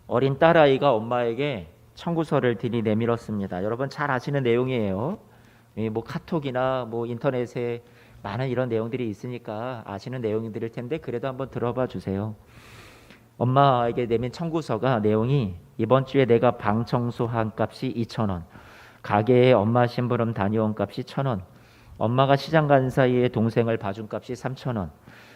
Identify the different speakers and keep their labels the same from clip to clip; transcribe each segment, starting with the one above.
Speaker 1: 어린 딸아이가 엄마에게 청구서를 들이내밀었습니다. 여러분 잘 아시는 내용이에요. 뭐 카톡이나 뭐 인터넷에 많은 이런 내용들이 있으니까 아시는 내용들일 텐데 그래도 한번 들어봐 주세요. 엄마에게 내민 청구서가 내용이 이번 주에 내가 방 청소한 값이 2,000원, 가게에 엄마 심부름 다녀온 값이 1,000원, 엄마가 시장 간 사이에 동생을 봐준 값이 3,000원,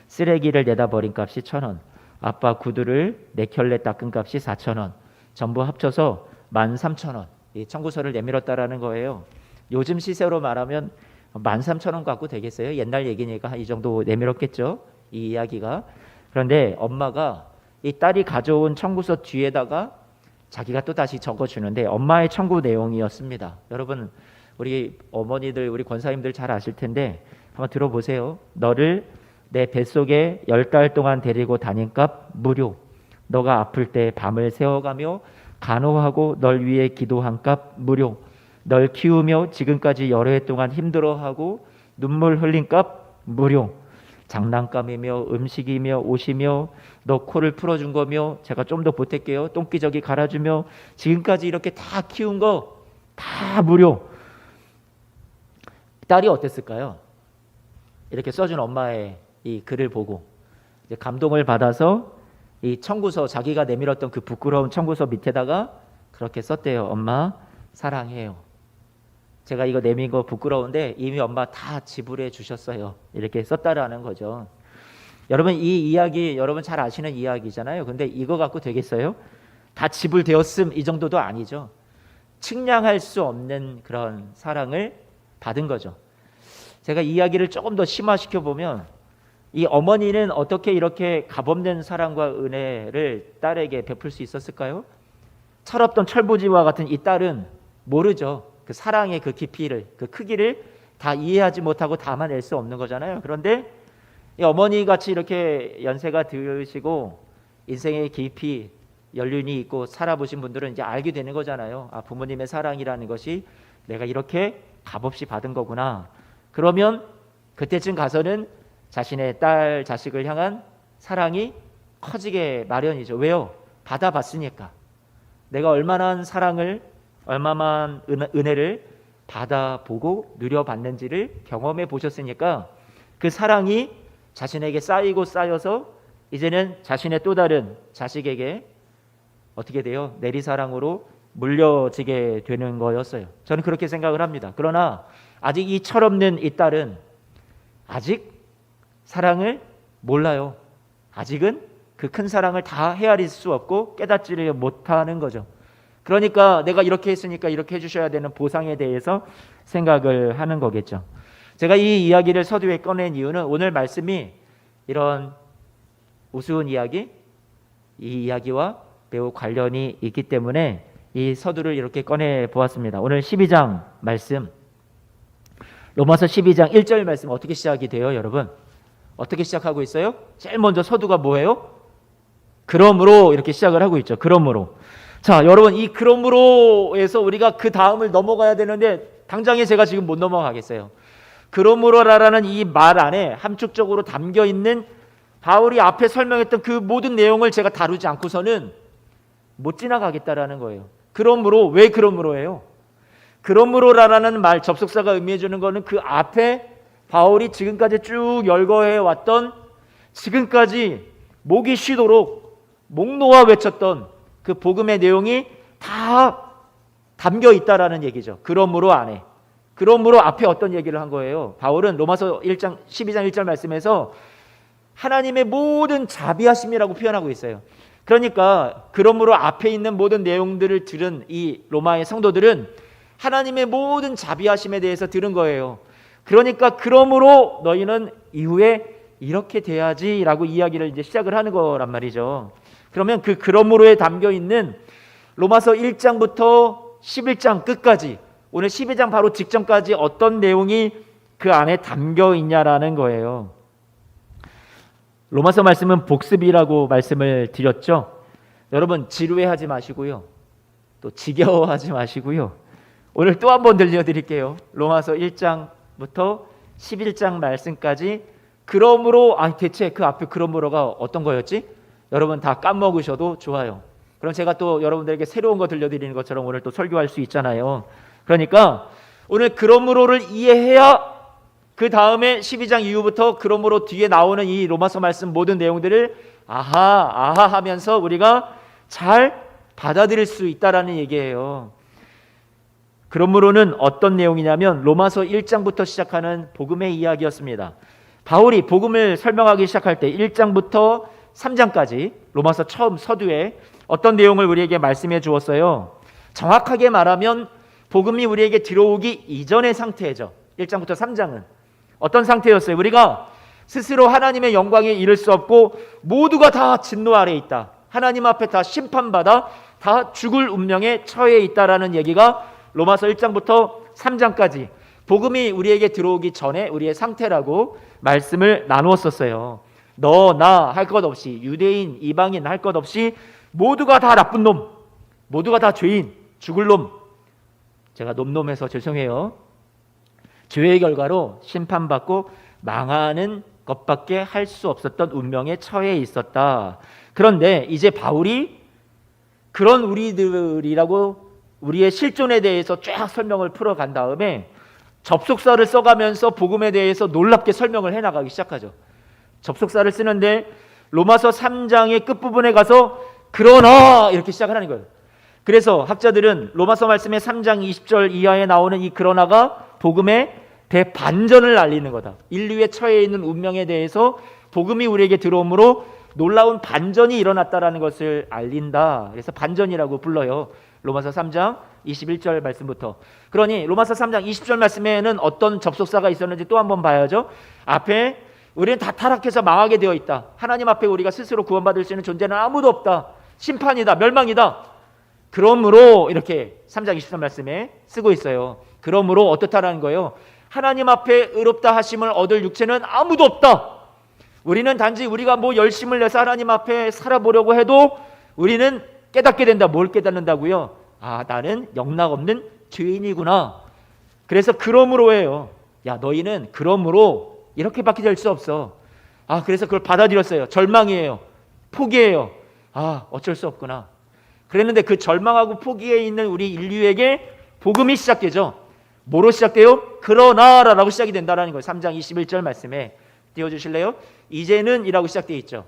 Speaker 1: 쓰레기를 내다 버린 값이 1,000원, 아빠 구두를 4켤레 닦은 값이 4,000원, 전부 합쳐서 13,000원. 이 청구서를 내밀었다라는 거예요. 요즘 시세로 말하면 13,000원 갖고 되겠어요? 옛날 얘기니까 이 정도 내밀었겠죠? 이 이야기가. 그런데 엄마가 이 딸이 가져온 청구서 뒤에다가 자기가 또 다시 적어주는데 엄마의 청구 내용이었습니다. 여러분 우리 어머니들 우리 권사님들 잘 아실 텐데 한번 들어보세요. 너를 내 뱃속에 10달 동안 데리고 다닌 값 무료. 너가 아플 때 밤을 새워가며 간호하고 널 위해 기도한 값 무료. 널 키우며 지금까지 여러 해 동안 힘들어하고 눈물 흘린 값 무료. 장난감이며 음식이며 옷이며 너 코를 풀어준 거며 제가 좀 더 보탤게요. 똥기저귀 갈아주며 지금까지 이렇게 다 키운 거 다 무료. 딸이 어땠을까요? 이렇게 써준 엄마의 이 글을 보고 이제 감동을 받아서 이 청구서 자기가 내밀었던 그 부끄러운 청구서 밑에다가 그렇게 썼대요. 엄마 사랑해요. 제가 이거 내민 거 부끄러운데 이미 엄마 다 지불해 주셨어요. 이렇게 썼다라는 거죠. 여러분 이 이야기 여러분 잘 아시는 이야기잖아요. 근데 이거 갖고 되겠어요? 다 지불되었음 이 정도도 아니죠. 측량할 수 없는 그런 사랑을 받은 거죠. 제가 이야기를 조금 더 심화시켜 보면 이 어머니는 어떻게 이렇게 값없는 사랑과 은혜를 딸에게 베풀 수 있었을까요? 철없던 철부지와 같은 이 딸은 모르죠. 그 사랑의 그 깊이를, 그 크기를 다 이해하지 못하고 담아낼 수 없는 거잖아요. 그런데 이 어머니 같이 이렇게 연세가 드시고 인생의 깊이 연륜이 있고 살아보신 분들은 이제 알게 되는 거잖아요. 아, 부모님의 사랑이라는 것이 내가 이렇게 값없이 받은 거구나. 그러면 그때쯤 가서는 자신의 딸 자식을 향한 사랑이 커지게 마련이죠. 왜요? 받아봤으니까. 내가 얼마나 사랑을 얼마만 은혜를 받아보고 누려봤는지를 경험해 보셨으니까 그 사랑이 자신에게 쌓이고 쌓여서 이제는 자신의 또 다른 자식에게 어떻게 돼요? 내리사랑으로 물려지게 되는 거였어요. 저는 그렇게 생각을 합니다. 그러나 아직 이 철없는 이 딸은 아직 사랑을 몰라요. 아직은 그 큰 사랑을 다 헤아릴 수 없고 깨닫지를 못하는 거죠. 그러니까 내가 이렇게 했으니까 이렇게 해주셔야 되는 보상에 대해서 생각을 하는 거겠죠. 제가 이 이야기를 서두에 꺼낸 이유는 오늘 말씀이 이런 우스운 이야기, 이 이야기와 매우 관련이 있기 때문에 이 서두를 이렇게 꺼내 보았습니다. 오늘 12장 말씀, 로마서 12장 1절 말씀 어떻게 시작이 돼요, 여러분? 어떻게 시작하고 있어요? 제일 먼저 서두가 뭐예요? 그러므로 이렇게 시작을 하고 있죠. 그러므로. 자, 여러분 이 그러므로에서 우리가 그 다음을 넘어가야 되는데 당장에 제가 지금 못 넘어가겠어요. 그러므로라는 이 말 안에 함축적으로 담겨 있는 바울이 앞에 설명했던 그 모든 내용을 제가 다루지 않고서는 못 지나가겠다라는 거예요. 그러므로, 왜 그러므로예요? 그러므로라는 말 접속사가 의미해 주는 거는 그 앞에 바울이 지금까지 쭉 열거해 왔던 지금까지 목이 쉬도록 목 놓아 외쳤던 그 복음의 내용이 다 담겨 있다라는 얘기죠. 그러므로 안에. 그러므로 앞에 어떤 얘기를 한 거예요? 바울은 로마서 1장 12장 1절 말씀에서 하나님의 모든 자비하심이라고 표현하고 있어요. 그러니까 그러므로 앞에 있는 모든 내용들을 들은 이 로마의 성도들은 하나님의 모든 자비하심에 대해서 들은 거예요. 그러니까 그러므로 너희는 이후에 이렇게 돼야지라고 이야기를 이제 시작을 하는 거란 말이죠. 그러면 그 그러므로에 담겨 있는 로마서 1장부터 11장 끝까지 오늘 12장 바로 직전까지 어떤 내용이 그 안에 담겨 있냐라는 거예요. 로마서 말씀은 복습이라고 말씀을 드렸죠. 여러분 지루해하지 마시고요. 또 지겨워하지 마시고요. 오늘 또 한 번 들려드릴게요. 로마서 1장부터 11장 말씀까지 그러므로 대체 그 앞에 그러므로가 어떤 거였지? 여러분 다 까먹으셔도 좋아요. 그럼 제가 또 여러분들에게 새로운 거 들려드리는 것처럼 오늘 또 설교할 수 있잖아요. 그러니까 오늘 그러므로를 이해해야 그 다음에 12장 이후부터 그러므로 뒤에 나오는 이 로마서 말씀 모든 내용들을 아하 하면서 우리가 잘 받아들일 수 있다라는 얘기예요. 그러므로는 어떤 내용이냐면 로마서 1장부터 시작하는 복음의 이야기였습니다. 바울이 복음을 설명하기 시작할 때 1장부터 3장까지 로마서 처음 서두에 어떤 내용을 우리에게 말씀해 주었어요. 정확하게 말하면 복음이 우리에게 들어오기 이전의 상태죠. 1장부터 3장은 어떤 상태였어요? 우리가 스스로 하나님의 영광에 이를 수 없고 모두가 다 진노 아래에 있다. 하나님 앞에 다 심판받아 다 죽을 운명에 처해 있다라는 얘기가 로마서 1장부터 3장까지 복음이 우리에게 들어오기 전에 우리의 상태라고 말씀을 나누었었어요. 너, 나 할 것 없이 유대인, 이방인 할 것 없이 모두가 다 나쁜 놈, 모두가 다 죄인, 죽을 놈. 제가 놈놈해서 죄송해요. 죄의 결과로 심판받고 망하는 것밖에 할 수 없었던 운명에 처해 있었다. 그런데 이제 바울이 그런 우리들이라고 우리의 실존에 대해서 쫙 설명을 풀어간 다음에 접속사를 써가면서 복음에 대해서 놀랍게 설명을 해나가기 시작하죠. 접속사를 쓰는데 로마서 3장의 끝부분에 가서 그러나 이렇게 시작을 하는 거예요. 그래서 학자들은 로마서 말씀의 3장 20절 이하에 나오는 이 그러나가 복음의 대반전을 알리는 거다. 인류에 처해 있는 운명에 대해서 복음이 우리에게 들어오므로 놀라운 반전이 일어났다라는 것을 알린다. 그래서 반전이라고 불러요. 로마서 3장 21절 말씀부터. 그러니 로마서 3장 20절 말씀에는 어떤 접속사가 있었는지 또 한번 봐야죠. 앞에 우리는 다 타락해서 망하게 되어 있다. 하나님 앞에 우리가 스스로 구원받을 수 있는 존재는 아무도 없다. 심판이다. 멸망이다. 그러므로 이렇게 3장 20절 말씀에 쓰고 있어요. 그러므로 어떻다라는 거예요? 하나님 앞에 의롭다 하심을 얻을 육체는 아무도 없다. 우리는 단지 우리가 뭐 열심을 내서 하나님 앞에 살아보려고 해도 우리는 깨닫게 된다. 뭘 깨닫는다고요? 아, 나는 영락없는 죄인이구나. 그래서 그러므로예요. 야, 너희는 그러므로 이렇게밖에 될 수 없어. 아, 그래서 그걸 받아들였어요. 절망이에요. 포기해요. 아, 어쩔 수 없구나. 그랬는데 그 절망하고 포기에 있는 우리 인류에게 복음이 시작되죠. 뭐로 시작돼요? 그러나라고 시작이 된다는 거예요. 3장 21절 말씀에 띄워주실래요? 이제는 이라고 시작되어 있죠.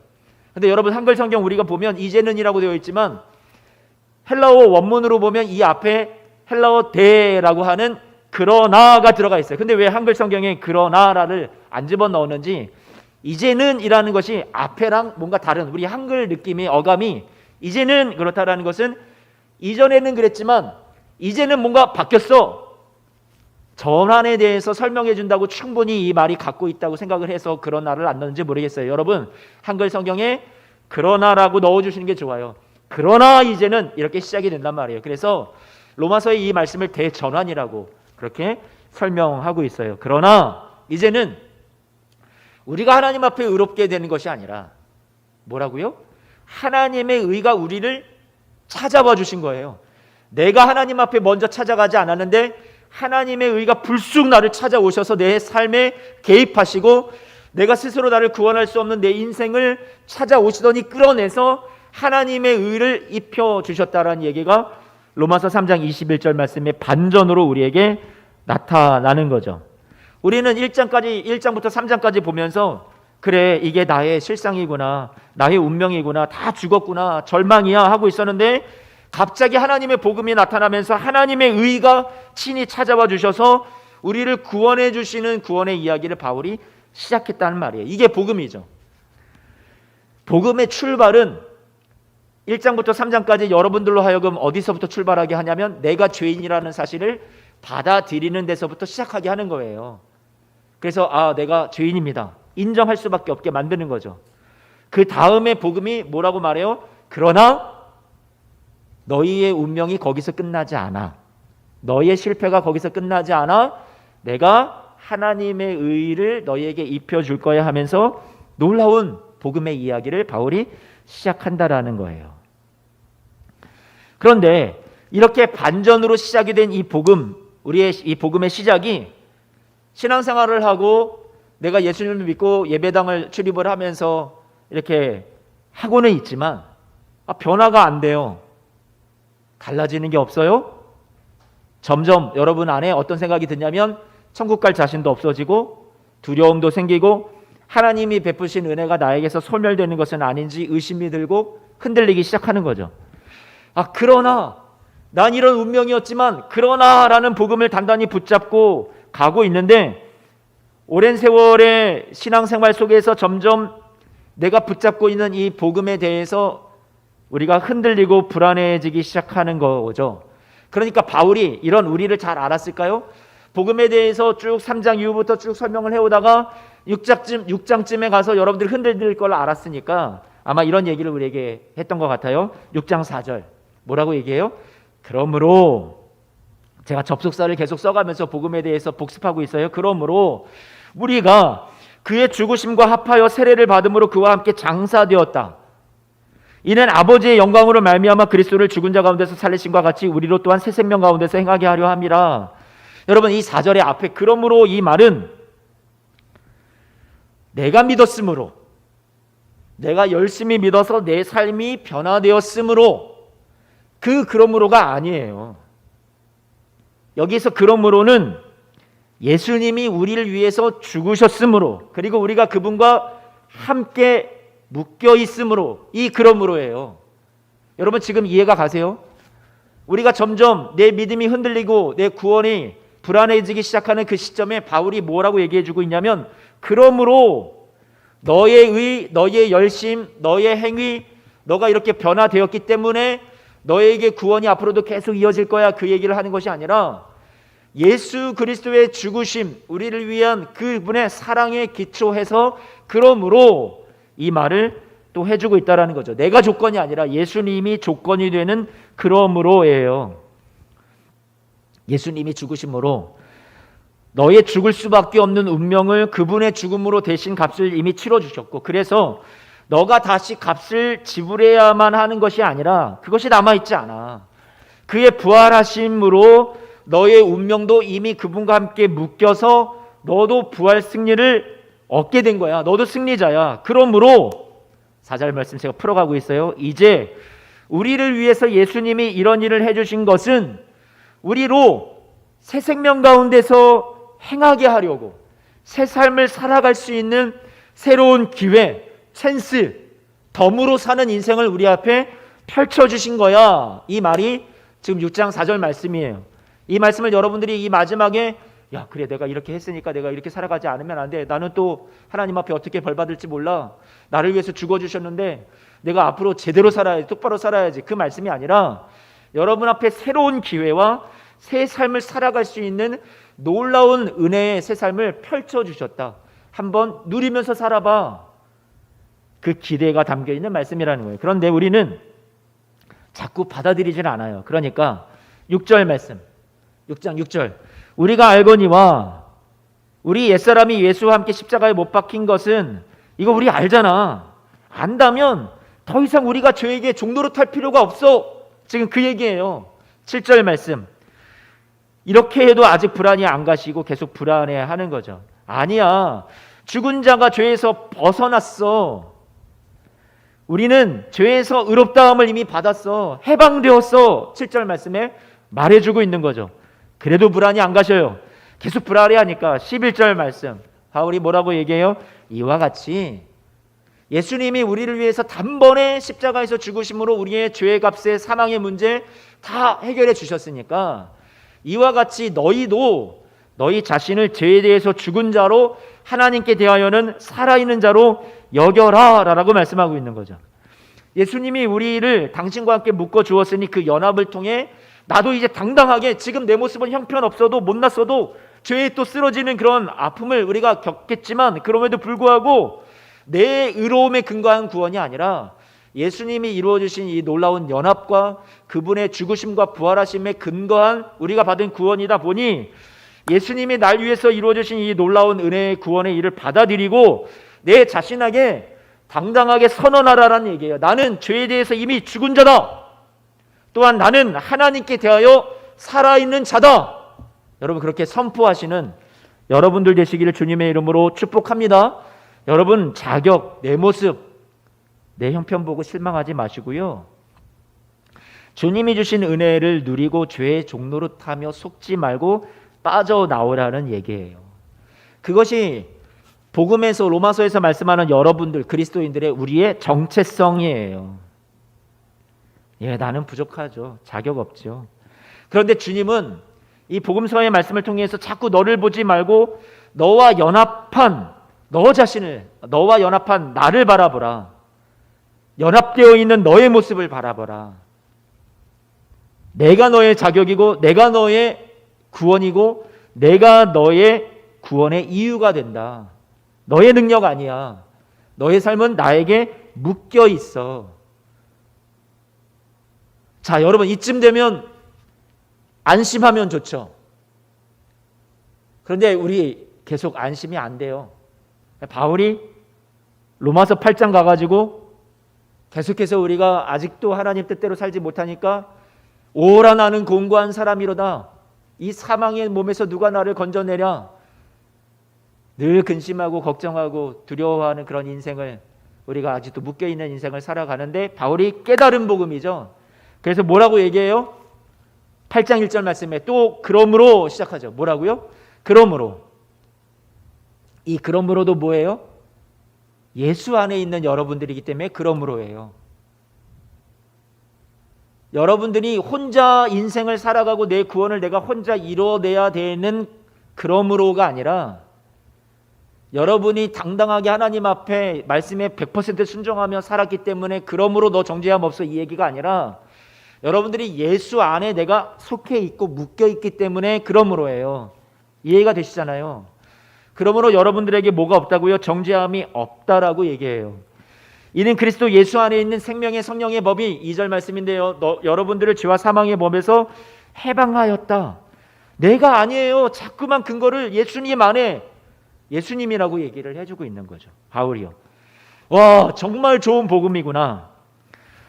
Speaker 1: 근데 여러분 한글 성경 우리가 보면 이제는 이라고 되어 있지만 헬라어 원문으로 보면 이 앞에 헬라어 대라고 하는 그러나가 들어가 있어요. 근데 왜 한글 성경에 그러나라를 안 집어넣었는지 이제는 이라는 것이 앞에랑 뭔가 다른 우리 한글 느낌의 어감이 이제는 그렇다라는 것은 이전에는 그랬지만 이제는 뭔가 바뀌었어. 전환에 대해서 설명해 준다고 충분히 이 말이 갖고 있다고 생각을 해서 그러나를 안 넣는지 모르겠어요. 여러분 한글 성경에 그러나라고 넣어주시는 게 좋아요. 그러나 이제는 이렇게 시작이 된단 말이에요. 그래서 로마서의 이 말씀을 대전환이라고 그렇게 설명하고 있어요. 그러나 이제는 우리가 하나님 앞에 의롭게 되는 것이 아니라 뭐라고요? 하나님의 의가 우리를 찾아와 주신 거예요. 내가 하나님 앞에 먼저 찾아가지 않았는데 하나님의 의가 불쑥 나를 찾아오셔서 내 삶에 개입하시고 내가 스스로 나를 구원할 수 없는 내 인생을 찾아오시더니 끌어내서 하나님의 의를 입혀주셨다라는 얘기가 로마서 3장 21절 말씀의 반전으로 우리에게 나타나는 거죠. 우리는 1장부터 3장까지 보면서 그래 이게 나의 실상이구나 나의 운명이구나 다 죽었구나 절망이야 하고 있었는데 갑자기 하나님의 복음이 나타나면서 하나님의 의가 친히 찾아와 주셔서 우리를 구원해 주시는 구원의 이야기를 바울이 시작했다는 말이에요. 이게 복음이죠. 복음의 출발은 1장부터 3장까지 여러분들로 하여금 어디서부터 출발하게 하냐면 내가 죄인이라는 사실을 받아들이는 데서부터 시작하게 하는 거예요. 그래서 아 내가 죄인입니다. 인정할 수밖에 없게 만드는 거죠. 그 다음에 복음이 뭐라고 말해요? 그러나 너희의 운명이 거기서 끝나지 않아. 너희의 실패가 거기서 끝나지 않아. 내가 하나님의 의를 너희에게 입혀줄 거야 하면서 놀라운 복음의 이야기를 바울이 시작한다라는 거예요. 그런데 이렇게 반전으로 시작이 된 이 복음, 우리의 이 복음의 시작이 신앙생활을 하고 내가 예수님을 믿고 예배당을 출입을 하면서 이렇게 하고는 있지만 변화가 안 돼요. 달라지는 게 없어요. 점점 여러분 안에 어떤 생각이 드냐면 천국 갈 자신도 없어지고 두려움도 생기고 하나님이 베푸신 은혜가 나에게서 소멸되는 것은 아닌지 의심이 들고 흔들리기 시작하는 거죠. 그러나 난 이런 운명이었지만 그러나라는 복음을 단단히 붙잡고 가고 있는데 오랜 세월의 신앙생활 속에서 점점 내가 붙잡고 있는 이 복음에 대해서 우리가 흔들리고 불안해지기 시작하는 거죠. 그러니까 바울이 이런 우리를 잘 알았을까요? 복음에 대해서 쭉 3장 이후부터 쭉 설명을 해오다가 6장쯤에 가서 여러분들이 흔들릴 걸 알았으니까 아마 이런 얘기를 우리에게 했던 것 같아요. 6장 4절 뭐라고 얘기해요? 그러므로 제가 접속사를 계속 써가면서 복음에 대해서 복습하고 있어요. 그러므로 우리가 그의 죽으심과 합하여 세례를 받음으로 그와 함께 장사되었다. 이는 아버지의 영광으로 말미암아 그리스도를 죽은 자 가운데서 살리심과 같이 우리로 또한 새 생명 가운데서 행하게 하려 함이라. 여러분 이 4절의 앞에 그러므로 이 말은 내가 믿었으므로, 내가 열심히 믿어서 내 삶이 변화되었으므로, 그러므로가 아니에요. 여기서 그러므로는 예수님이 우리를 위해서 죽으셨으므로, 그리고 우리가 그분과 함께 묶여 있으므로, 이 그러므로예요. 여러분 지금 이해가 가세요? 우리가 점점 내 믿음이 흔들리고 내 구원이 불안해지기 시작하는 그 시점에 바울이 뭐라고 얘기해주고 있냐면 그러므로 너의 의, 너의 열심, 너의 행위, 너가 이렇게 변화되었기 때문에 너에게 구원이 앞으로도 계속 이어질 거야, 그 얘기를 하는 것이 아니라 예수 그리스도의 죽으심, 우리를 위한 그분의 사랑에 기초해서 그러므로 이 말을 또 해주고 있다는 거죠. 내가 조건이 아니라 예수님이 조건이 되는 그러므로예요. 예수님이 죽으심으로 너의 죽을 수밖에 없는 운명을 그분의 죽음으로 대신 값을 이미 치러주셨고, 그래서 너가 다시 값을 지불해야만 하는 것이 아니라 그것이 남아있지 않아. 그의 부활하심으로 너의 운명도 이미 그분과 함께 묶여서 너도 부활 승리를 얻게 된 거야. 너도 승리자야. 그러므로 4절 말씀 제가 풀어가고 있어요. 이제 우리를 위해서 예수님이 이런 일을 해주신 것은 우리로 새 생명 가운데서 행하게 하려고, 새 삶을 살아갈 수 있는 새로운 기회, 찬스, 덤으로 사는 인생을 우리 앞에 펼쳐주신 거야. 이 말이 지금 6장 4절 말씀이에요. 이 말씀을 여러분들이 이 마지막에 야 그래 내가 이렇게 했으니까 내가 이렇게 살아가지 않으면 안 돼. 나는 또 하나님 앞에 어떻게 벌 받을지 몰라. 나를 위해서 죽어주셨는데 내가 앞으로 제대로 살아야지, 똑바로 살아야지. 그 말씀이 아니라 여러분 앞에 새로운 기회와 새 삶을 살아갈 수 있는 놀라운 은혜의 새 삶을 펼쳐주셨다. 한번 누리면서 살아봐. 그 기대가 담겨있는 말씀이라는 거예요. 그런데 우리는 자꾸 받아들이질 않아요. 그러니까 6절 말씀, 6장 6절 우리가 알거니와 우리 옛사람이 예수와 함께 십자가에 못 박힌 것은 이거 우리 알잖아. 안다면 더 이상 우리가 죄에게 종노릇 할 필요가 없어. 지금 그 얘기예요. 7절 말씀 이렇게 해도 아직 불안이 안 가시고 계속 불안해하는 거죠. 아니야. 죽은 자가 죄에서 벗어났어. 우리는 죄에서 의롭다함을 이미 받았어. 해방되었어. 7절 말씀에 말해주고 있는 거죠. 그래도 불안이 안 가셔요. 계속 불안해하니까 11절 말씀 바울이 뭐라고 얘기해요? 이와 같이 예수님이 우리를 위해서 단번에 십자가에서 죽으심으로 우리의 죄의 값의 사망의 문제 다 해결해 주셨으니까 이와 같이 너희도 너희 자신을 죄에 대해서 죽은 자로 하나님께 대하여는 살아있는 자로 여겨라 라고 말씀하고 있는 거죠. 예수님이 우리를 당신과 함께 묶어 주었으니 그 연합을 통해 나도 이제 당당하게 지금 내 모습은 형편없어도 못났어도 죄에 또 쓰러지는 그런 아픔을 우리가 겪겠지만 그럼에도 불구하고 내 의로움에 근거한 구원이 아니라 예수님이 이루어주신 이 놀라운 연합과 그분의 죽으심과 부활하심에 근거한 우리가 받은 구원이다 보니 예수님이 날 위해서 이루어주신 이 놀라운 은혜의 구원의 일을 받아들이고 내 자신에게 당당하게 선언하라라는 얘기예요. 나는 죄에 대해서 이미 죽은 자다. 또한 나는 하나님께 대하여 살아있는 자다. 여러분 그렇게 선포하시는 여러분들 되시기를 주님의 이름으로 축복합니다. 여러분 자격, 내 모습, 내 형편 보고 실망하지 마시고요. 주님이 주신 은혜를 누리고 죄의 종로로 타며 속지 말고 빠져나오라는 얘기예요. 그것이 복음에서 로마서에서 말씀하는 여러분들 그리스도인들의 우리의 정체성이에요. 예, 나는 부족하죠. 자격 없죠. 그런데 주님은 이 복음서의 말씀을 통해서 자꾸 너를 보지 말고 너와 연합한 너 자신을, 너와 연합한 나를 바라보라. 연합되어 있는 너의 모습을 바라보라. 내가 너의 자격이고 내가 너의 구원이고 내가 너의 구원의 이유가 된다. 너의 능력 아니야. 너의 삶은 나에게 묶여 있어. 자, 여러분 이쯤 되면 안심하면 좋죠. 그런데 우리 계속 안심이 안 돼요. 바울이 로마서 8장 가가지고 계속해서 우리가 아직도 하나님 뜻대로 살지 못하니까 오라 나는 공고한 사람이로다. 이 사망의 몸에서 누가 나를 건져내랴. 늘 근심하고 걱정하고 두려워하는 그런 인생을 우리가 아직도 묶여있는 인생을 살아가는데 바울이 깨달은 복음이죠. 그래서 뭐라고 얘기해요? 8장 1절 말씀에 또 그러므로 시작하죠. 뭐라고요? 그러므로. 이 그러므로도 뭐예요? 예수 안에 있는 여러분들이기 때문에 그러므로예요. 여러분들이 혼자 인생을 살아가고 내 구원을 내가 혼자 이뤄내야 되는 그러므로가 아니라 여러분이 당당하게 하나님 앞에 말씀에 100% 순종하며 살았기 때문에 그러므로 너 정죄함 없어 이 얘기가 아니라 여러분들이 예수 안에 내가 속해 있고 묶여 있기 때문에 그러므로예요. 이해가 되시잖아요. 그러므로 여러분들에게 뭐가 없다고요? 정죄함이 없다라고 얘기해요. 이는 그리스도 예수 안에 있는 생명의 성령의 법이 2절 말씀인데요. 여러분들을 죄와 사망의 법에서 해방하였다. 내가 아니에요. 자꾸만 근거를 예수님 안에 예수님이라고 얘기를 해주고 있는 거죠. 바울이요. 와, 정말 좋은 복음이구나.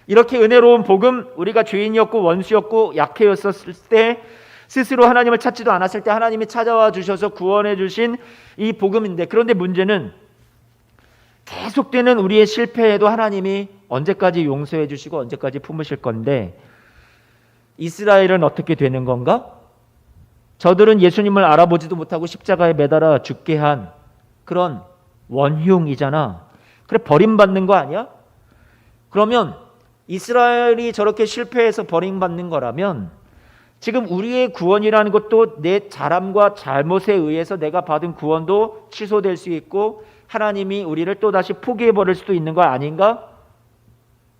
Speaker 1: 이렇게 은혜로운 복음, 우리가 죄인이었고 원수였고 약해였었을 때 스스로 하나님을 찾지도 않았을 때 하나님이 찾아와 주셔서 구원해 주신 이 복음인데, 그런데 문제는 계속되는 우리의 실패에도 하나님이 언제까지 용서해 주시고 언제까지 품으실 건데 이스라엘은 어떻게 되는 건가? 저들은 예수님을 알아보지도 못하고 십자가에 매달아 죽게 한 그런 원흉이잖아. 그래, 버림받는 거 아니야? 그러면 이스라엘이 저렇게 실패해서 버림받는 거라면 지금 우리의 구원이라는 것도 내 잘함과 잘못에 의해서 내가 받은 구원도 취소될 수 있고 하나님이 우리를 또다시 포기해버릴 수도 있는 거 아닌가?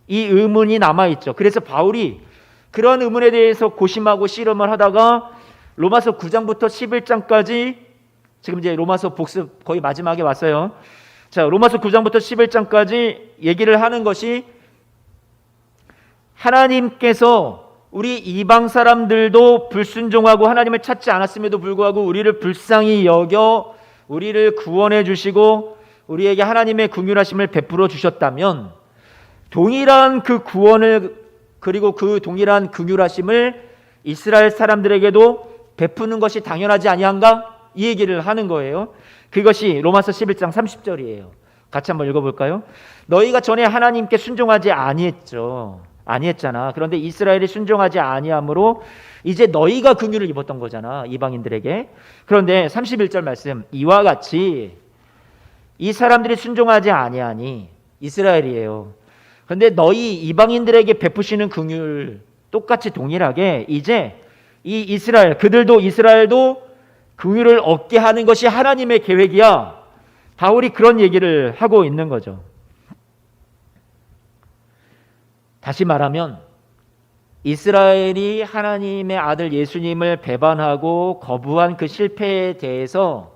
Speaker 1: 이 의문이 남아있죠. 그래서 바울이 그런 의문에 대해서 고심하고 씨름을 하다가 로마서 9장부터 11장까지 지금 이제 로마서 복습 거의 마지막에 왔어요. 자, 로마서 9장부터 11장까지 얘기를 하는 것이 하나님께서 우리 이방 사람들도 불순종하고 하나님을 찾지 않았음에도 불구하고 우리를 불쌍히 여겨 우리를 구원해 주시고 우리에게 하나님의 긍휼하심을 베풀어 주셨다면 동일한 그 구원을 그리고 그 동일한 긍휼하심을 이스라엘 사람들에게도 베푸는 것이 당연하지 아니한가? 이 얘기를 하는 거예요. 그것이 로마서 11장 30절이에요. 같이 한번 읽어볼까요? 너희가 전에 하나님께 순종하지 아니했잖아. 그런데 이스라엘이 순종하지 아니함으로 이제 너희가 긍휼을 입었던 거잖아, 이방인들에게. 그런데 31절 말씀, 이와 같이 이 사람들이 순종하지 아니하니 이스라엘이에요. 그런데 너희 이방인들에게 베푸시는 긍휼 똑같이 동일하게 이제 이 이스라엘도 긍휼을 얻게 하는 것이 하나님의 계획이야. 바울이 그런 얘기를 하고 있는 거죠. 다시 말하면 이스라엘이 하나님의 아들 예수님을 배반하고 거부한 그 실패에 대해서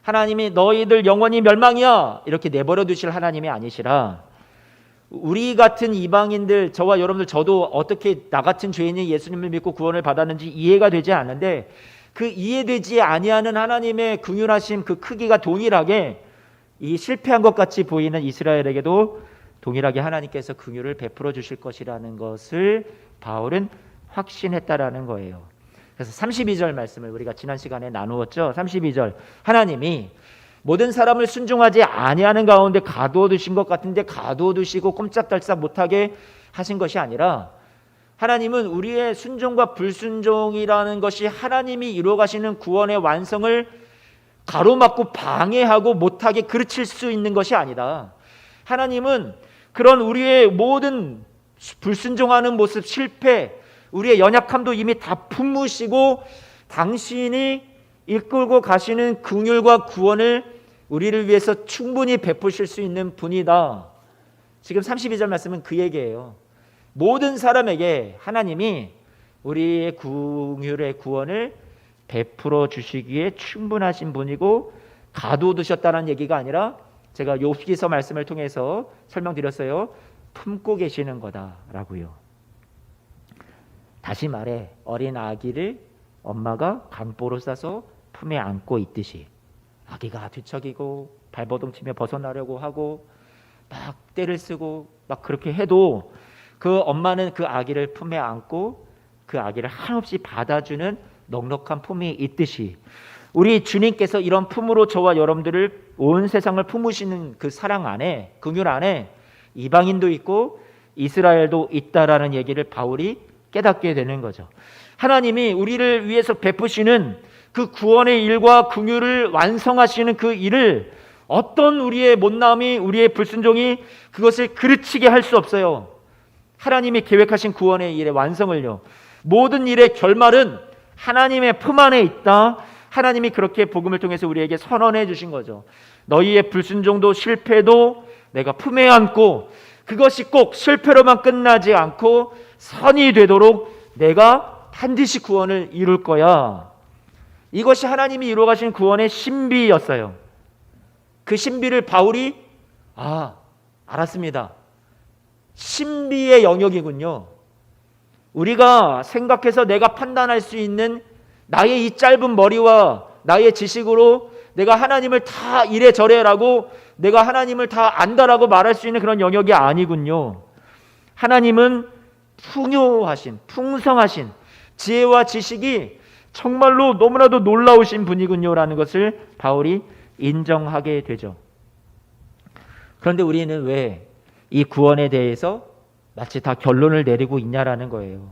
Speaker 1: 하나님이 너희들 영원히 멸망이야 이렇게 내버려 두실 하나님이 아니시라 우리 같은 이방인들, 저와 여러분들, 저도 어떻게 나 같은 죄인이 예수님을 믿고 구원을 받았는지 이해가 되지 않는데 그 이해되지 아니하는 하나님의 긍휼하심 그 크기가 동일하게 이 실패한 것 같이 보이는 이스라엘에게도 동일하게 하나님께서 긍휼을 베풀어 주실 것이라는 것을 바울은 확신했다라는 거예요. 그래서 32절 말씀을 우리가 지난 시간에 나누었죠. 32절, 하나님이 모든 사람을 순종하지 아니하는 가운데 가두어 두신 것 같은데 가두어 두시고 꼼짝달싹 못하게 하신 것이 아니라 하나님은 우리의 순종과 불순종이라는 것이 하나님이 이루어 가시는 구원의 완성을 가로막고 방해하고 못하게 그르칠 수 있는 것이 아니다. 하나님은 그런 우리의 모든 불순종하는 모습, 실패, 우리의 연약함도 이미 다 품으시고 당신이 이끌고 가시는 긍휼과 구원을 우리를 위해서 충분히 베푸실 수 있는 분이다. 지금 32절 말씀은 그 얘기예요. 모든 사람에게 하나님이 우리의 긍휼의 구원을 베풀어 주시기에 충분하신 분이고 가두두셨다는 얘기가 아니라 제가 욥기서 말씀을 통해서 설명드렸어요. 품고 계시는 거다라고요. 다시 말해 어린 아기를 엄마가 강보로 싸서 품에 안고 있듯이 아기가 뒤척이고 발버둥 치며 벗어나려고 하고 막 떼를 쓰고 막 그렇게 해도 그 엄마는 그 아기를 품에 안고 그 아기를 한없이 받아주는 넉넉한 품이 있듯이 우리 주님께서 이런 품으로 저와 여러분들을 온 세상을 품으시는 그 사랑 안에, 긍휼 안에 이방인도 있고 이스라엘도 있다라는 얘기를 바울이 깨닫게 되는 거죠. 하나님이 우리를 위해서 베푸시는 그 구원의 일과 긍휼을 완성하시는 그 일을 어떤 우리의 못남이, 우리의 불순종이 그것을 그르치게 할 수 없어요. 하나님이 계획하신 구원의 일의 완성을요. 모든 일의 결말은 하나님의 품 안에 있다. 하나님이 그렇게 복음을 통해서 우리에게 선언해 주신 거죠. 너희의 불순종도 실패도 내가 품에 안고 그것이 꼭 실패로만 끝나지 않고 선이 되도록 내가 반드시 구원을 이룰 거야. 이것이 하나님이 이루어 가신 구원의 신비였어요. 그 신비를 바울이 알았습니다. 신비의 영역이군요. 우리가 생각해서 내가 판단할 수 있는 나의 이 짧은 머리와 나의 지식으로 내가 하나님을 다 이래저래라고 내가 하나님을 다 안다라고 말할 수 있는 그런 영역이 아니군요. 하나님은 풍요하신, 풍성하신 지혜와 지식이 정말로 너무나도 놀라우신 분이군요라는 것을 바울이 인정하게 되죠. 그런데 우리는 왜 이 구원에 대해서 마치 다 결론을 내리고 있냐라는 거예요.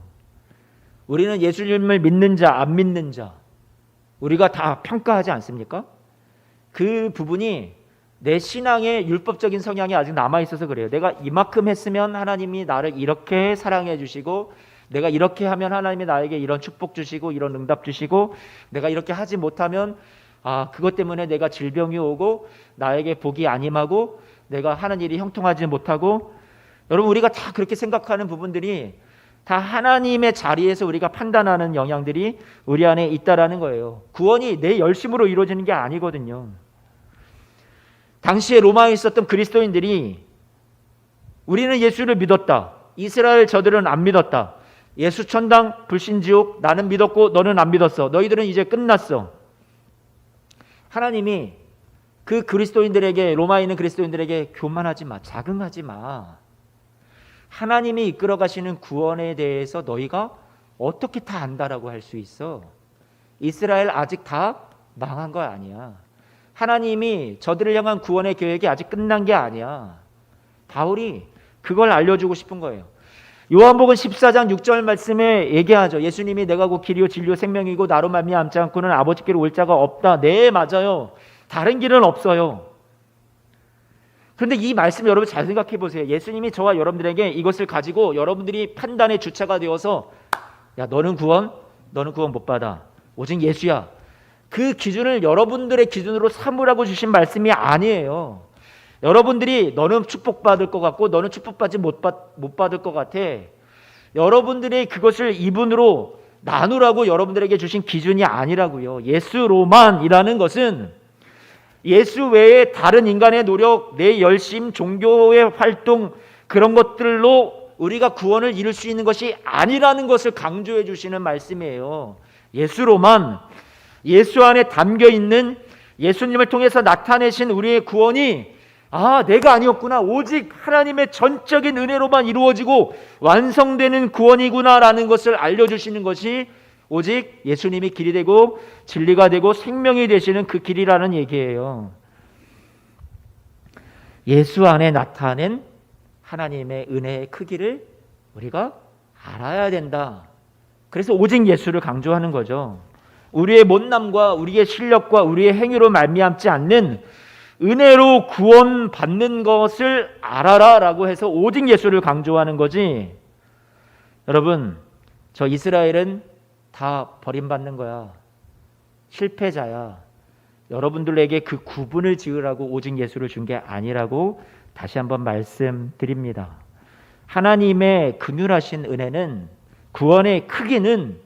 Speaker 1: 우리는 예수님을 믿는 자, 안 믿는 자 우리가 다 평가하지 않습니까? 그 부분이 내 신앙의 율법적인 성향이 아직 남아있어서 그래요. 내가 이만큼 했으면 하나님이 나를 이렇게 사랑해 주시고 내가 이렇게 하면 하나님이 나에게 이런 축복 주시고 이런 응답 주시고 내가 이렇게 하지 못하면 그것 때문에 내가 질병이 오고 나에게 복이 안 임하고 내가 하는 일이 형통하지 못하고 여러분 우리가 다 그렇게 생각하는 부분들이 다 하나님의 자리에서 우리가 판단하는 영향들이 우리 안에 있다라는 거예요. 구원이 내 열심으로 이루어지는 게 아니거든요. 당시에 로마에 있었던 그리스도인들이 우리는 예수를 믿었다. 이스라엘 저들은 안 믿었다. 예수 천당 불신지옥 나는 믿었고 너는 안 믿었어. 너희들은 이제 끝났어. 하나님이 그 그리스도인들에게 로마에 있는 그리스도인들에게 교만하지 마. 자긍하지 마. 하나님이 이끌어 가시는 구원에 대해서 너희가 어떻게 다 안다라고 할 수 있어? 이스라엘 아직 다 망한 거 아니야. 하나님이 저들을 향한 구원의 계획이 아직 끝난 게 아니야. 바울이 그걸 알려주고 싶은 거예요. 요한복음 14장 6절 말씀에 얘기하죠. 예수님이 내가 곧 길이요 진리요 생명이고 나로 말미암지 않고는 아버지께로 올 자가 없다. 네, 맞아요. 다른 길은 없어요. 그런데 이 말씀 여러분 잘 생각해 보세요. 예수님이 저와 여러분들에게 이것을 가지고 여러분들이 판단의 주체가 되어서 야 너는 구원 못 받아. 오직 예수야. 그 기준을 여러분들의 기준으로 삼으라고 주신 말씀이 아니에요. 여러분들이 너는 축복받을 것 같고 너는 축복받지 못 받을 것 같아. 여러분들이 그것을 이분으로 나누라고 여러분들에게 주신 기준이 아니라고요. 예수로만이라는 것은 예수 외에 다른 인간의 노력, 내 열심, 종교의 활동 그런 것들로 우리가 구원을 이룰 수 있는 것이 아니라는 것을 강조해 주시는 말씀이에요. 예수로만, 예수 안에 담겨 있는 예수님을 통해서 나타내신 우리의 구원이 내가 아니었구나. 오직 하나님의 전적인 은혜로만 이루어지고 완성되는 구원이구나라는 것을 알려주시는 것이 오직 예수님이 길이 되고 진리가 되고 생명이 되시는 그 길이라는 얘기예요. 예수 안에 나타낸 하나님의 은혜의 크기를 우리가 알아야 된다. 그래서 오직 예수를 강조하는 거죠. 우리의 못남과 우리의 실력과 우리의 행위로 말미암지 않는 은혜로 구원받는 것을 알아라 라고 해서 오직 예수를 강조하는 거지. 여러분, 저 이스라엘은 다 버림받는 거야. 실패자야. 여러분들에게 그 구분을 지으라고 오직 예수를 준 게 아니라고 다시 한번 말씀드립니다. 하나님의 긍휼하신 은혜는, 구원의 크기는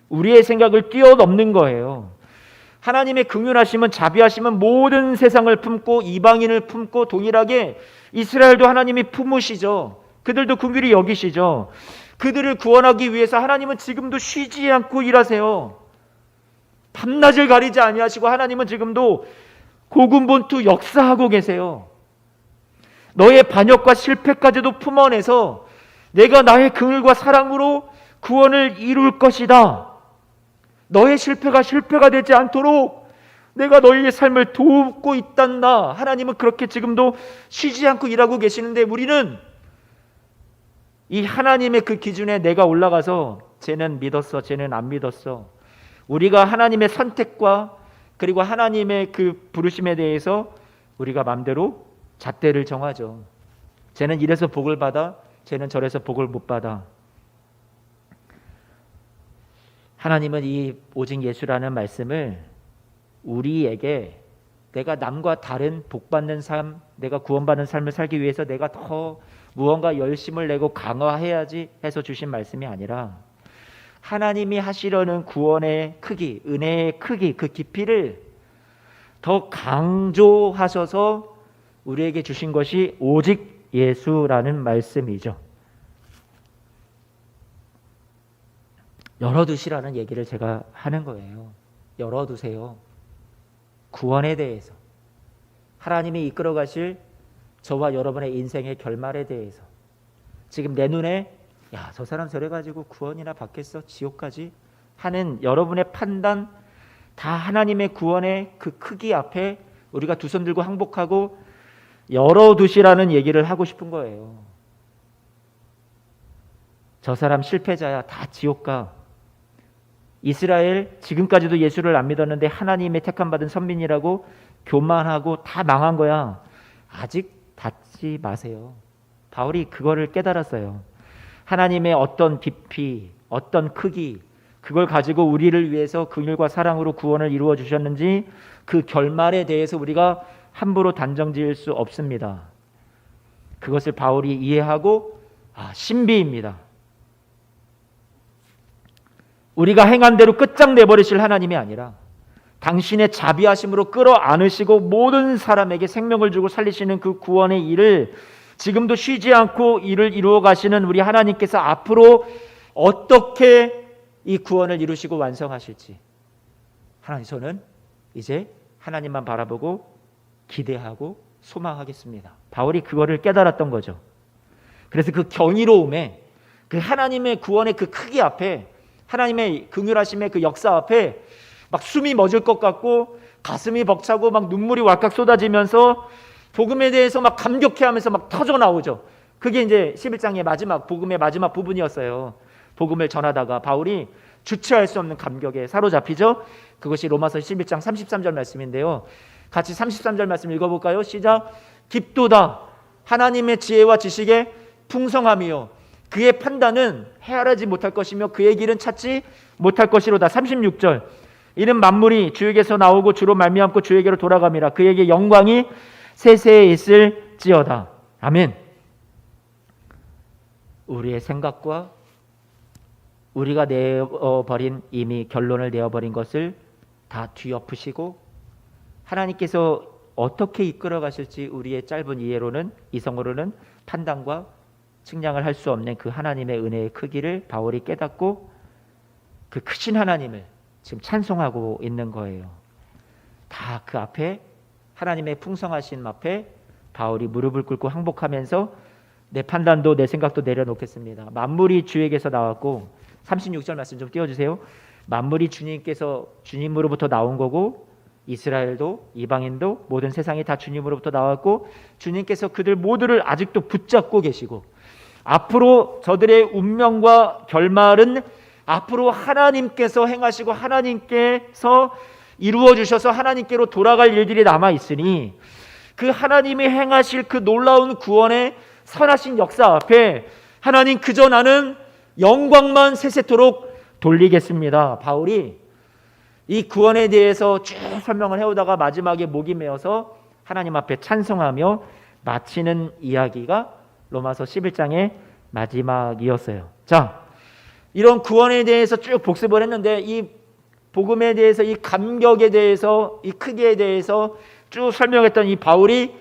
Speaker 1: 우리의 생각을 뛰어넘는 거예요. 하나님의 긍휼하심은, 자비하심은 모든 세상을 품고 이방인을 품고 동일하게 이스라엘도 하나님이 품으시죠. 그들도 긍휼히 여기시죠. 그들을 구원하기 위해서 하나님은 지금도 쉬지 않고 일하세요. 밤낮을 가리지 아니하시고 하나님은 지금도 고군분투 역사하고 계세요. 너의 반역과 실패까지도 품어내서 내가 나의 긍휼과 사랑으로 구원을 이룰 것이다. 너의 실패가 되지 않도록 내가 너희의 삶을 돕고 있단다. 하나님은 그렇게 지금도 쉬지 않고 일하고 계시는데 우리는 이 하나님의 그 기준에 내가 올라가서 쟤는 믿었어, 쟤는 안 믿었어. 우리가 하나님의 선택과 그리고 하나님의 그 부르심에 대해서 우리가 마음대로 잣대를 정하죠. 쟤는 이래서 복을 받아, 쟤는 저래서 복을 못 받아. 하나님은 이 오직 예수라는 말씀을 우리에게 내가 남과 다른 복받는 삶, 내가 구원받는 삶을 살기 위해서 내가 더 무언가 열심을 내고 강화해야지 해서 주신 말씀이 아니라 하나님이 하시려는 구원의 크기, 은혜의 크기, 그 깊이를 더 강조하셔서 우리에게 주신 것이 오직 예수라는 말씀이죠. 열어두시라는 얘기를 제가 하는 거예요. 열어두세요. 구원에 대해서, 하나님이 이끌어 가실 저와 여러분의 인생의 결말에 대해서, 지금 내 눈에 야, 저 사람 저래 가지고 구원이나 받겠어? 지옥까지? 하는 여러분의 판단 다 하나님의 구원의 그 크기 앞에 우리가 두 손 들고 항복하고 열어두시라는 얘기를 하고 싶은 거예요. 저 사람 실패자야. 다 지옥 가. 이스라엘 지금까지도 예수를 안 믿었는데 하나님의 택함받은 선민이라고 교만하고 다 망한 거야. 아직 닫지 마세요. 바울이 그거를 깨달았어요. 하나님의 어떤 깊이, 어떤 크기, 그걸 가지고 우리를 위해서 긍휼과 사랑으로 구원을 이루어 주셨는지 그 결말에 대해서 우리가 함부로 단정지을 수 없습니다. 그것을 바울이 이해하고 신비입니다. 우리가 행한 대로 끝장내버리실 하나님이 아니라 당신의 자비하심으로 끌어안으시고 모든 사람에게 생명을 주고 살리시는 그 구원의 일을 지금도 쉬지 않고 일을 이루어 가시는 우리 하나님께서 앞으로 어떻게 이 구원을 이루시고 완성하실지 하나님, 저는 이제 하나님만 바라보고 기대하고 소망하겠습니다. 바울이 그거를 깨달았던 거죠. 그래서 그 경이로움에, 그 하나님의 구원의 그 크기 앞에, 하나님의 긍휼하심의 그 역사 앞에 막 숨이 멎을 것 같고 가슴이 벅차고 막 눈물이 왈칵 쏟아지면서 복음에 대해서 막 감격해하면서 막 터져 나오죠. 그게 이제 11장의 마지막, 복음의 마지막 부분이었어요. 복음을 전하다가 바울이 주체할 수 없는 감격에 사로잡히죠. 그것이 로마서 11장 33절 말씀인데요. 같이 33절 말씀 읽어볼까요? 시작. 깊도다 하나님의 지혜와 지식의 풍성함이요 그의 판단은 헤아리지 못할 것이며 그의 길은 찾지 못할 것이로다. 36절. 이는 만물이 주에게서 나오고 주로 말미암고 주에게로 돌아감이라. 그에게 영광이 세세에 있을지어다. 아멘. 우리의 생각과 우리가 내어버린, 이미 결론을 내어버린 것을 다 뒤엎으시고 하나님께서 어떻게 이끌어 가실지 우리의 짧은 이해로는, 이성으로는 판단과 측량을 할 수 없는 그 하나님의 은혜의 크기를 바울이 깨닫고 그 크신 하나님을 지금 찬송하고 있는 거예요. 다 그 앞에, 하나님의 풍성하신 앞에 바울이 무릎을 꿇고 항복하면서 내 판단도 내 생각도 내려놓겠습니다. 만물이 주에게서 나왔고, 36절 말씀 좀 띄워주세요. 만물이 주님으로부터 나온 거고, 이스라엘도 이방인도 모든 세상이 다 주님으로부터 나왔고, 주님께서 그들 모두를 아직도 붙잡고 계시고, 앞으로 저들의 운명과 결말은 앞으로 하나님께서 행하시고 하나님께서 이루어 주셔서 하나님께로 돌아갈 일들이 남아 있으니 그 하나님이 행하실 그 놀라운 구원의 선하신 역사 앞에 하나님, 그저 나는 영광만 세세토록 돌리겠습니다. 바울이 이 구원에 대해서 쭉 설명을 해오다가 마지막에 목이 메어서 하나님 앞에 찬송하며 마치는 이야기가 로마서 11장의 마지막이었어요. 자, 이런 구원에 대해서 쭉 복습을 했는데 이 복음에 대해서, 이 감격에 대해서, 이 크기에 대해서 쭉 설명했던 이 바울이,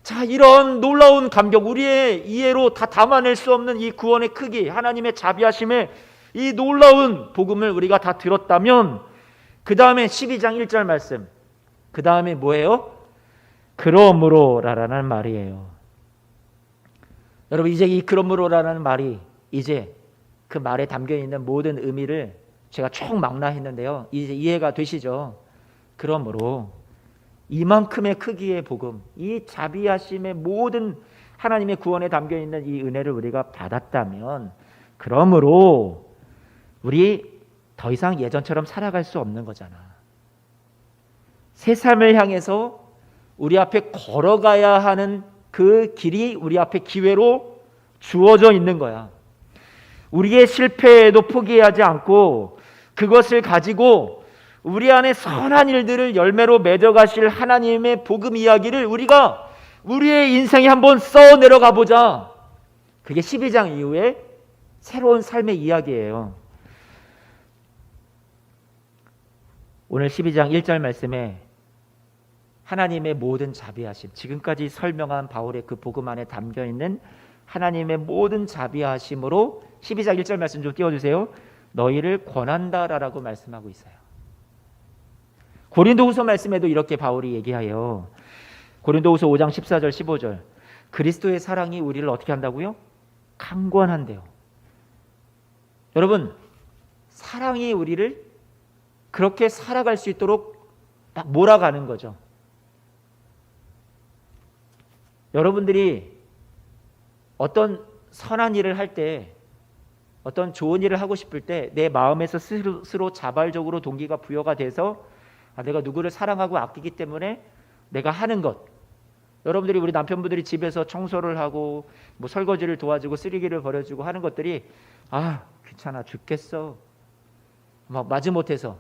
Speaker 1: 자, 이런 놀라운 감격, 우리의 이해로 다 담아낼 수 없는 이 구원의 크기, 하나님의 자비하심의 이 놀라운 복음을 우리가 다 들었다면 그 다음에 12장 1절 말씀, 그 다음에 뭐예요? 그러므로라는 말이에요. 여러분, 이제 이 그러므로라는 말이, 이제 그 말에 담겨있는 모든 의미를 제가 총망라했는데요, 이제 이해가 되시죠? 그러므로 이만큼의 크기의 복음, 이 자비하심의 모든 하나님의 구원에 담겨있는 이 은혜를 우리가 받았다면, 그러므로 우리 더 이상 예전처럼 살아갈 수 없는 거잖아. 새 삶을 향해서 우리 앞에 걸어가야 하는 그 길이 우리 앞에 기회로 주어져 있는 거야. 우리의 실패에도 포기하지 않고 그것을 가지고 우리 안에 선한 일들을 열매로 맺어가실 하나님의 복음 이야기를 우리가 우리의 인생에 한번 써 내려가 보자. 그게 12장 이후에 새로운 삶의 이야기예요. 오늘 12장 1절 말씀에 하나님의 모든 자비하심, 지금까지 설명한 바울의 그 복음 안에 담겨있는 하나님의 모든 자비하심으로 12장 1절 말씀 좀 띄워주세요. 너희를 권한다라고 말씀하고 있어요. 고린도후서 말씀에도 이렇게 바울이 얘기해요. 고린도후서 5장 14절 15절, 그리스도의 사랑이 우리를 어떻게 한다고요? 강권한대요. 여러분, 사랑이 우리를 그렇게 살아갈 수 있도록 막 몰아가는 거죠. 여러분들이 어떤 선한 일을 할 때, 어떤 좋은 일을 하고 싶을 때 내 마음에서 스스로 자발적으로 동기가 부여가 돼서 내가 누구를 사랑하고 아끼기 때문에 내가 하는 것, 여러분들이, 우리 남편분들이 집에서 청소를 하고 뭐 설거지를 도와주고 쓰레기를 버려주고 하는 것들이 귀찮아 죽겠어, 막 마지못해서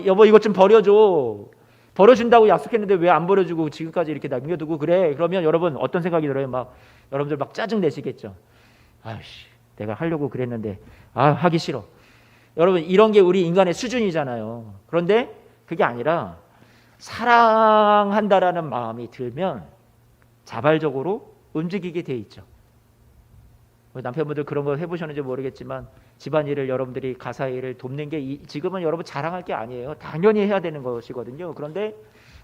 Speaker 1: 여보 이것 좀 버려줘, 버려준다고 약속했는데 왜 안 버려주고 지금까지 이렇게 남겨두고 그래? 그러면 여러분 어떤 생각이 들어요? 여러분들 막 짜증 내시겠죠. 내가 하려고 그랬는데 하기 싫어. 여러분, 이런 게 우리 인간의 수준이잖아요. 그런데 그게 아니라 사랑한다라는 마음이 들면 자발적으로 움직이게 돼 있죠. 남편분들 그런 거 해보셨는지 모르겠지만 집안일을 여러분들이 가사일을 돕는 게 지금은 여러분 자랑할 게 아니에요. 당연히 해야 되는 것이거든요. 그런데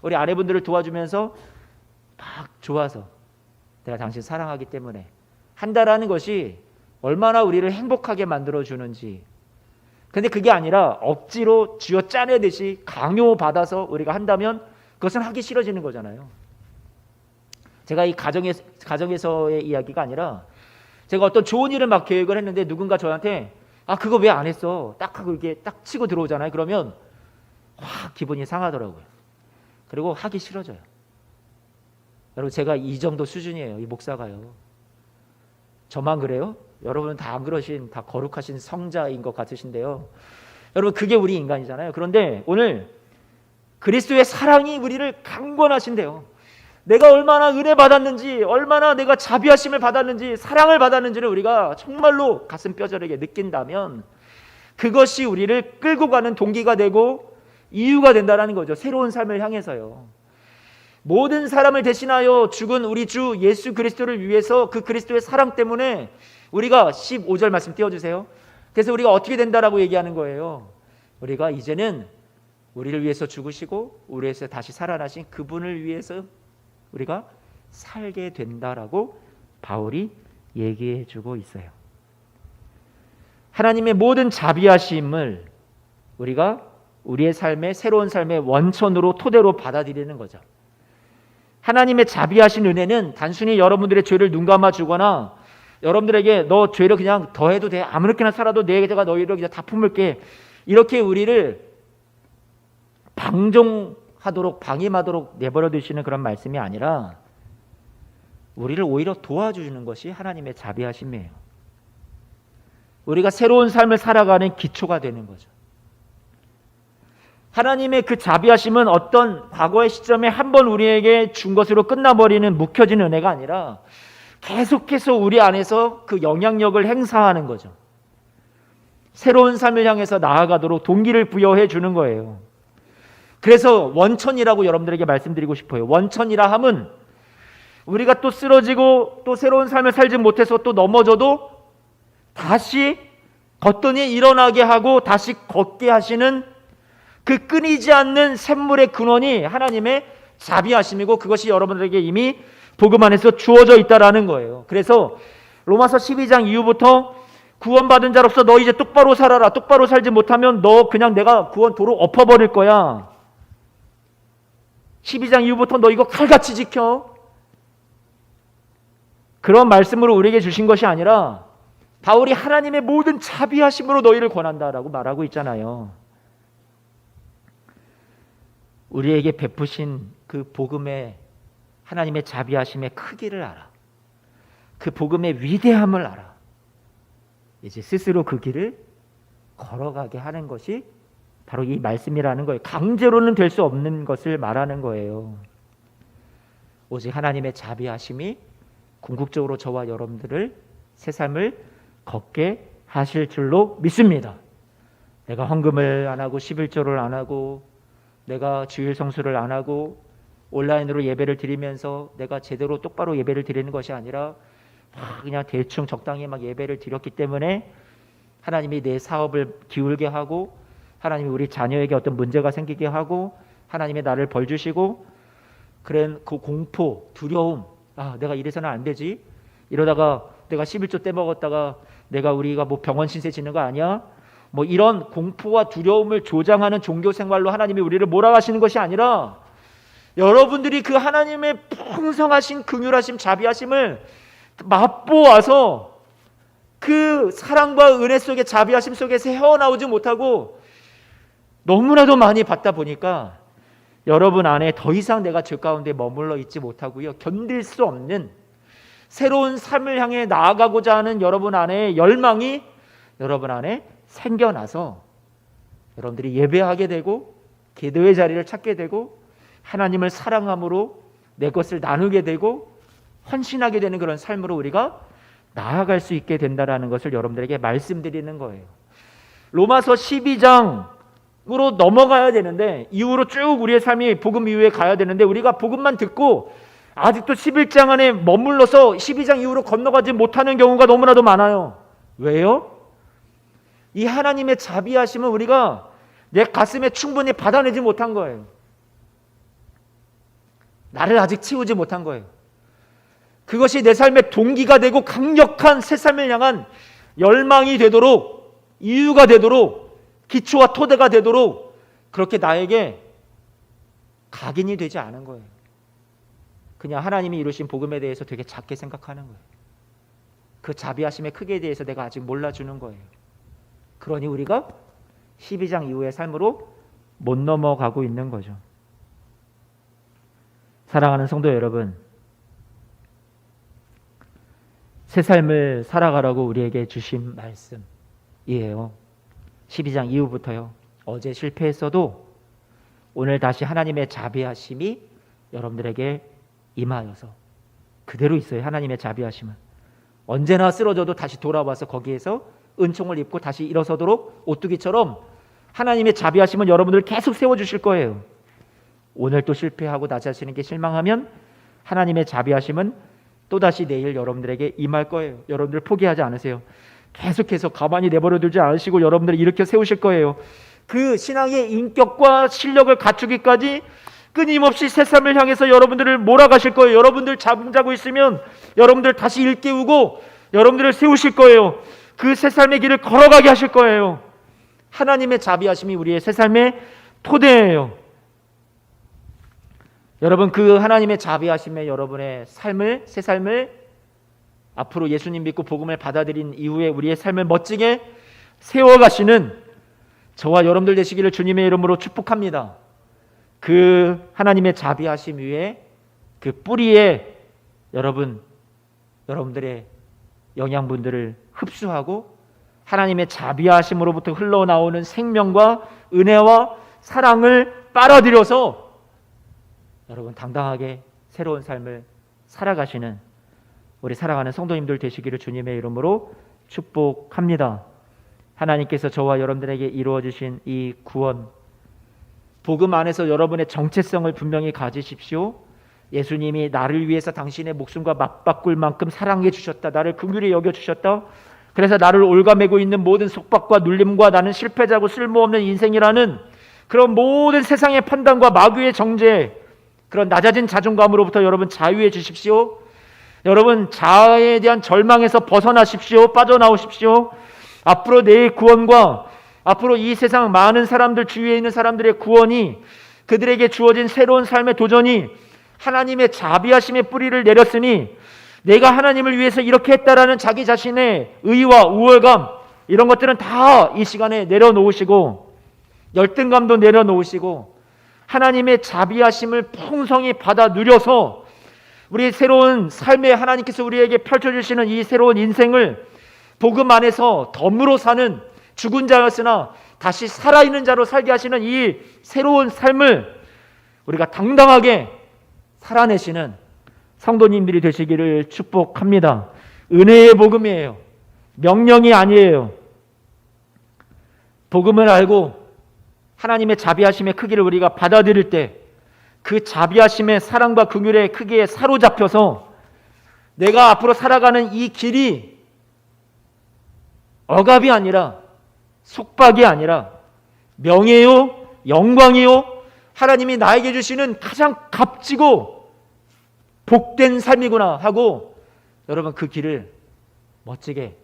Speaker 1: 우리 아내분들을 도와주면서 막 좋아서, 내가 당신 사랑하기 때문에 한다라는 것이 얼마나 우리를 행복하게 만들어주는지. 근데 그게 아니라 억지로 쥐어 짜내듯이 강요받아서 우리가 한다면 그것은 하기 싫어지는 거잖아요. 제가 이 가정에서의 이야기가 아니라, 제가 어떤 좋은 일을 막 계획을 했는데 누군가 저한테 그거 왜 안 했어? 딱 하고 이렇게 딱 치고 들어오잖아요. 그러면 확 기분이 상하더라고요. 그리고 하기 싫어져요. 여러분, 제가 이 정도 수준이에요. 이 목사가요. 저만 그래요? 여러분은 다 안 그러신, 다 거룩하신 성자인 것 같으신데요. 여러분, 그게 우리 인간이잖아요. 그런데 오늘 그리스도의 사랑이 우리를 강권하신대요. 내가 얼마나 은혜 받았는지, 얼마나 내가 자비하심을 받았는지, 사랑을 받았는지를 우리가 정말로 가슴 뼈저리게 느낀다면 그것이 우리를 끌고 가는 동기가 되고 이유가 된다는 거죠. 새로운 삶을 향해서요. 모든 사람을 대신하여 죽은 우리 주 예수 그리스도를 위해서, 그 그리스도의 사랑 때문에 우리가 15절 말씀 띄워주세요. 그래서 우리가 어떻게 된다라고 얘기하는 거예요. 우리가 이제는 우리를 위해서 죽으시고 우리를 위해서 다시 살아나신 그분을 위해서 우리가 살게 된다라고 바울이 얘기해 주고 있어요. 하나님의 모든 자비하심을 우리가 우리의 삶의, 새로운 삶의 원천으로, 토대로 받아들이는 거죠. 하나님의 자비하신 은혜는 단순히 여러분들의 죄를 눈감아 주거나 여러분들에게 너 죄를 그냥 더해도 돼, 아무렇게나 살아도 내가 너희를 그냥 다 품을게, 이렇게 우리를 방종하도록 방임하도록 내버려 두시는 그런 말씀이 아니라 우리를 오히려 도와주는 것이 하나님의 자비하심이에요. 우리가 새로운 삶을 살아가는 기초가 되는 거죠. 하나님의 그 자비하심은 어떤 과거의 시점에 한번 우리에게 준 것으로 끝나버리는 묵혀진 은혜가 아니라 계속해서 우리 안에서 그 영향력을 행사하는 거죠. 새로운 삶을 향해서 나아가도록 동기를 부여해 주는 거예요. 그래서 원천이라고 여러분들에게 말씀드리고 싶어요. 원천이라 함은 우리가 또 쓰러지고 또 새로운 삶을 살지 못해서 또 넘어져도 다시 걷더니 일어나게 하고 다시 걷게 하시는 그 끊이지 않는 샘물의 근원이 하나님의 자비하심이고, 그것이 여러분들에게 이미 복음 안에서 주어져 있다라는 거예요. 그래서 로마서 12장 이후부터 구원받은 자로서 너 이제 똑바로 살아라, 똑바로 살지 못하면 너 그냥 내가 구원 도로 엎어버릴 거야, 12장 이후부터 너 이거 칼같이 지켜, 그런 말씀으로 우리에게 주신 것이 아니라 바울이 하나님의 모든 자비하심으로 너희를 권한다라고 말하고 있잖아요. 우리에게 베푸신 그 복음의 하나님의 자비하심의 크기를 알아, 그 복음의 위대함을 알아, 이제 스스로 그 길을 걸어가게 하는 것이 바로 이 말씀이라는 거예요. 강제로는 될 수 없는 것을 말하는 거예요. 오직 하나님의 자비하심이 궁극적으로 저와 여러분들을 새 삶을 걷게 하실 줄로 믿습니다. 내가 헌금을 안 하고 11조를 안 하고 내가 주일 성수를 안 하고 온라인으로 예배를 드리면서 내가 제대로 똑바로 예배를 드리는 것이 아니라 그냥 대충 적당히 막 예배를 드렸기 때문에 하나님이 내 사업을 기울게 하고 하나님이 우리 자녀에게 어떤 문제가 생기게 하고 하나님이 나를 벌 주시고, 그런 그 공포, 두려움, 내가 이래서는 안 되지, 이러다가 내가 11조 떼먹었다가 우리가 뭐 병원 신세 지는 거 아니야, 뭐 이런 공포와 두려움을 조장하는 종교 생활로 하나님이 우리를 몰아가시는 것이 아니라 여러분들이 그 하나님의 풍성하신 긍휼하심, 자비하심을 맛보아서 그 사랑과 은혜 속에, 자비하심 속에서 헤어나오지 못하고 너무나도 많이 받다 보니까 여러분 안에 더 이상 내가 죄 가운데 머물러 있지 못하고요, 견딜 수 없는 새로운 삶을 향해 나아가고자 하는 여러분 안에 열망이 여러분 안에 생겨나서 여러분들이 예배하게 되고 기도의 자리를 찾게 되고 하나님을 사랑함으로 내 것을 나누게 되고 헌신하게 되는 그런 삶으로 우리가 나아갈 수 있게 된다는 것을 여러분들에게 말씀드리는 거예요. 로마서 12장으로 넘어가야 되는데, 이후로 쭉 우리의 삶이 복음 이후에 가야 되는데 우리가 복음만 듣고 아직도 11장 안에 머물러서 12장 이후로 건너가지 못하는 경우가 너무나도 많아요. 왜요? 이 하나님의 자비하심은 우리가 내 가슴에 충분히 받아내지 못한 거예요. 나를 아직 채우지 못한 거예요. 그것이 내 삶의 동기가 되고 강력한 새 삶을 향한 열망이 되도록, 이유가 되도록, 기초와 토대가 되도록 그렇게 나에게 각인이 되지 않은 거예요. 그냥 하나님이 이루신 복음에 대해서 되게 작게 생각하는 거예요. 그 자비하심의 크기에 대해서 내가 아직 몰라주는 거예요. 그러니 우리가 12장 이후의 삶으로 못 넘어가고 있는 거죠. 사랑하는 성도 여러분, 새 삶을 살아가라고 우리에게 주신 말씀이에요. 12장 이후부터요. 어제 실패했어도 오늘 다시 하나님의 자비하심이 여러분들에게 임하여서 그대로 있어요. 하나님의 자비하심은 언제나 쓰러져도 다시 돌아와서 거기에서 은총을 입고 다시 일어서도록 오뚜기처럼 하나님의 자비하심은 여러분들을 계속 세워주실 거예요. 오늘 또 실패하고 나 자신에게 실망하면 하나님의 자비하심은 또다시 내일 여러분들에게 임할 거예요. 여러분들 포기하지 않으세요. 계속해서 가만히 내버려 두지 않으시고 여러분들을 일으켜 세우실 거예요. 그 신앙의 인격과 실력을 갖추기까지 끊임없이 새 삶을 향해서 여러분들을 몰아가실 거예요. 여러분들 자고 있으면 여러분들 다시 일깨우고 여러분들을 세우실 거예요. 그 새 삶의 길을 걸어가게 하실 거예요. 하나님의 자비하심이 우리의 새 삶의 토대예요. 여러분, 그 하나님의 자비하심에 여러분의 삶을, 새 삶을 앞으로 예수님 믿고 복음을 받아들인 이후에 우리의 삶을 멋지게 세워가시는 저와 여러분들 되시기를 주님의 이름으로 축복합니다. 그 하나님의 자비하심 위에 그 뿌리에 여러분들의 영양분들을 흡수하고 하나님의 자비하심으로부터 흘러나오는 생명과 은혜와 사랑을 빨아들여서 여러분 당당하게 새로운 삶을 살아가시는 우리 사랑하는 성도님들 되시기를 주님의 이름으로 축복합니다. 하나님께서 저와 여러분들에게 이루어 주신 이 구원, 복음 안에서 여러분의 정체성을 분명히 가지십시오. 예수님이 나를 위해서 당신의 목숨과 맞바꿀 만큼 사랑해 주셨다. 나를 긍휼히 여겨 주셨다. 그래서 나를 올가매고 있는 모든 속박과 눌림과 나는 실패자고 쓸모없는 인생이라는 그런 모든 세상의 판단과 마귀의 정죄, 그런 낮아진 자존감으로부터 여러분 자유해 주십시오. 여러분 자아에 대한 절망에서 벗어나십시오. 빠져나오십시오. 앞으로 내 구원과 앞으로 이 세상 많은 사람들, 주위에 있는 사람들의 구원이, 그들에게 주어진 새로운 삶의 도전이 하나님의 자비하심의 뿌리를 내렸으니 내가 하나님을 위해서 이렇게 했다라는 자기 자신의 의와 우월감, 이런 것들은 다 이 시간에 내려놓으시고 열등감도 내려놓으시고 하나님의 자비하심을 풍성히 받아 누려서 우리 새로운 삶에 하나님께서 우리에게 펼쳐주시는 이 새로운 인생을 복음 안에서 덤으로 사는, 죽은 자였으나 다시 살아있는 자로 살게 하시는 이 새로운 삶을 우리가 당당하게 살아내시는 성도님들이 되시기를 축복합니다. 은혜의 복음이에요. 명령이 아니에요. 복음을 알고 하나님의 자비하심의 크기를 우리가 받아들일 때 그 자비하심의 사랑과 긍휼의 크기에 사로잡혀서 내가 앞으로 살아가는 이 길이 억압이 아니라 속박이 아니라 명예요, 영광이요, 하나님이 나에게 주시는 가장 값지고 복된 삶이구나 하고 여러분 그 길을 멋지게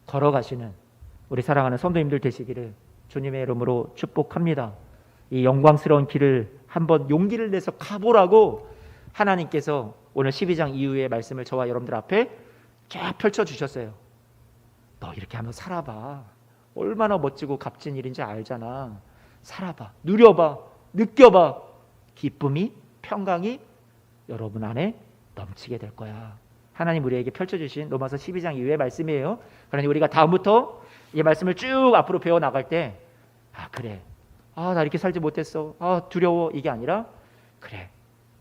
Speaker 1: 걸어가시는 우리 사랑하는 성도님들 되시기를 주님의 이름으로 축복합니다. 이 영광스러운 길을 한번 용기를 내서 가보라고 하나님께서 오늘 12장 이후의 말씀을 저와 여러분들 앞에 쫙 펼쳐주셨어요. 너 이렇게 한번 살아봐. 얼마나 멋지고 값진 일인지 알잖아. 살아봐. 누려봐. 느껴봐. 기쁨이, 평강이 여러분 안에 넘치게 될 거야. 하나님 우리에게 펼쳐주신 로마서 12장 이후의 말씀이에요. 그러니 우리가 다음부터 이 말씀을 쭉 앞으로 배워나갈 때 그래. 나 이렇게 살지 못했어. 두려워. 이게 아니라 그래.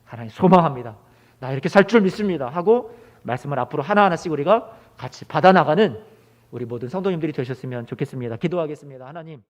Speaker 1: 하나님 소망합니다. 나 이렇게 살 줄 믿습니다. 하고 말씀을 앞으로 하나하나씩 우리가 같이 받아나가는 우리 모든 성도님들이 되셨으면 좋겠습니다. 기도하겠습니다. 하나님.